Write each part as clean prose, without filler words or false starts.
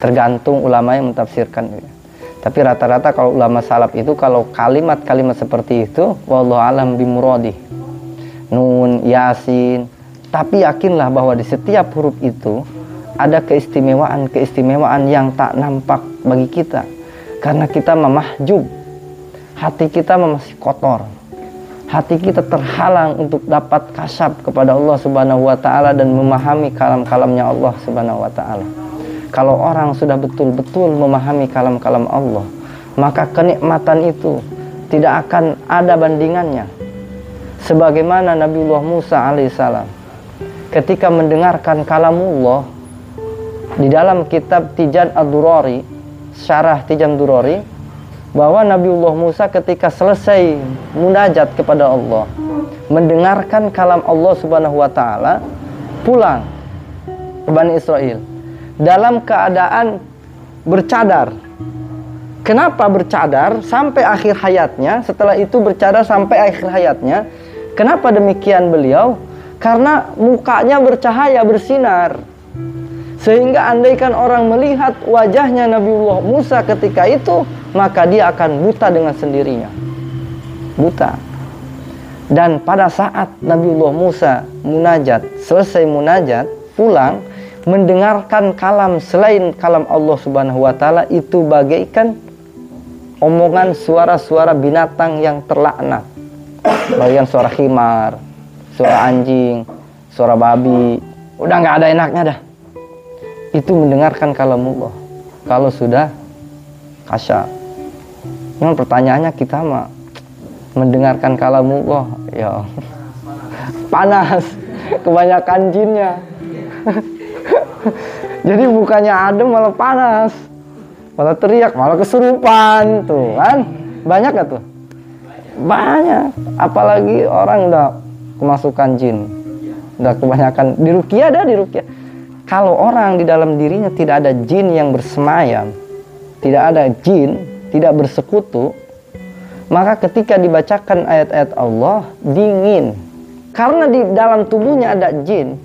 Tergantung ulama yang mentafsirkan. Tapi rata-rata kalau ulama salaf itu kalau kalimat-kalimat seperti itu, wallahu alam bimuradi. Nun, Yasin. Tapi yakinlah bahwa di setiap huruf itu ada keistimewaan yang tak nampak bagi kita. Karena kita memahjub. Hati kita masih kotor. Hati kita terhalang untuk dapat kasyaf kepada Allah Subhanahu wa taala dan memahami kalam-kalamnya Allah Subhanahu wa taala. Kalau orang sudah betul-betul memahami kalam-kalam Allah, maka kenikmatan itu tidak akan ada bandingannya. Sebagaimana Nabiullah Musa alaihissalam ketika mendengarkan kalamullah di dalam kitab Tijan Ad-Durari, syarah Tijan Durari, bahwa Nabiullah Musa ketika selesai munajat kepada Allah, mendengarkan kalam Allah Subhanahu wa taala, pulang ke Bani Israel dalam keadaan bercadar. Kenapa bercadar sampai akhir hayatnya? Setelah itu bercadar sampai akhir hayatnya. Kenapa demikian beliau? Karena mukanya bercahaya, bersinar. Sehingga andaikan orang melihat wajahnya Nabiullah Musa ketika itu, maka dia akan buta dengan sendirinya. Buta. Dan pada saat Nabiullah Musa munajat, selesai munajat, pulang, mendengarkan kalam selain kalam Allah Subhanahu wa taala, itu bagaikan omongan suara-suara binatang yang terlaknat. Bagian suara khimar, suara anjing, suara babi, udah nggak ada enaknya dah. Itu mendengarkan kalamullah kalau sudah kasyaf. Memang pertanyaannya, kita mah mendengarkan kalamullah ya panas, kebanyakan jinnya. Jadi bukannya adem malah panas, malah teriak, malah kesurupan tuh kan. Banyak gak tuh? Banyak. Apalagi orang udah kemasukan jin, udah kebanyakan di ruqyah, ada di ruqyah. Kalau orang di dalam dirinya tidak ada jin yang bersemayam, tidak ada jin, tidak bersekutu, maka ketika dibacakan ayat-ayat Allah dingin. Karena di dalam tubuhnya ada jin,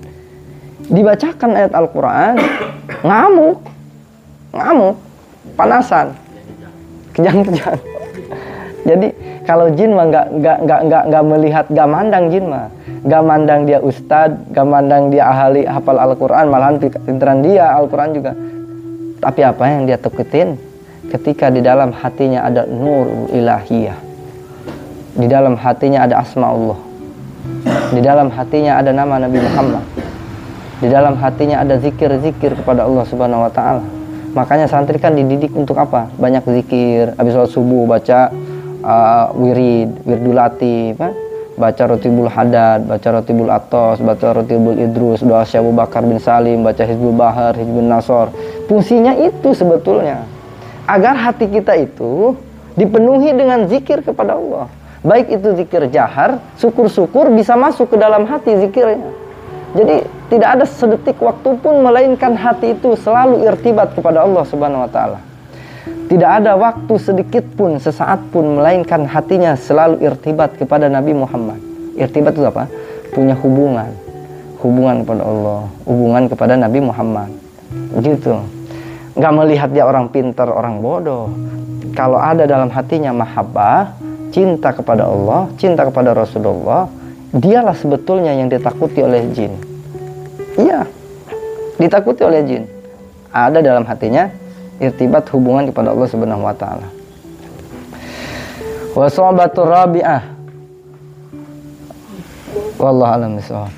dibacakan ayat Al-Quran, ngamuk, panasan, kejang-kejang. Jadi kalau jin mah nggak melihat, nggak mandang jin mah, nggak mandang dia ustad, nggak mandang dia ahli hafal Al-Quran, malahan pinteran dia Al-Quran juga. Tapi apa yang dia takutin? Ketika di dalam hatinya ada nur ilahiyah, di dalam hatinya ada asma Allah, di dalam hatinya ada nama Nabi Muhammad, di dalam hatinya ada zikir-zikir kepada Allah Subhanahu wa taala. Makanya santri kan dididik untuk apa? Banyak zikir. Habis sholat subuh baca wirdul latif, baca rotibul hadad, baca rotibul atos, baca rotibul idrus, doa Syekh Abu Bakar bin Salim, baca hizbul bahar, hizbul nasor. Fungsinya itu sebetulnya agar hati kita itu dipenuhi dengan zikir kepada Allah. Baik itu zikir jahar, syukur-syukur bisa masuk ke dalam hati zikirnya. Jadi tidak ada sedetik waktu pun melainkan hati itu selalu irtibat kepada Allah Subhanahu wa taala. Tidak ada waktu sedikit pun, sesaat pun melainkan hatinya selalu irtibat kepada Nabi Muhammad. Irtibat itu apa? Punya hubungan kepada Allah, hubungan kepada Nabi Muhammad. Gitu. Nggak melihat dia orang pintar, orang bodoh. Kalau ada dalam hatinya mahabbah, cinta kepada Allah, cinta kepada Rasulullah, dialah sebetulnya yang ditakuti oleh jin. Iya, ditakuti oleh jin. Ada dalam hatinya irtibat hubungan kepada Allah Subhanahu wa taala. Wa sahabatur rabi'ah. Wallahu a'lam bishawab.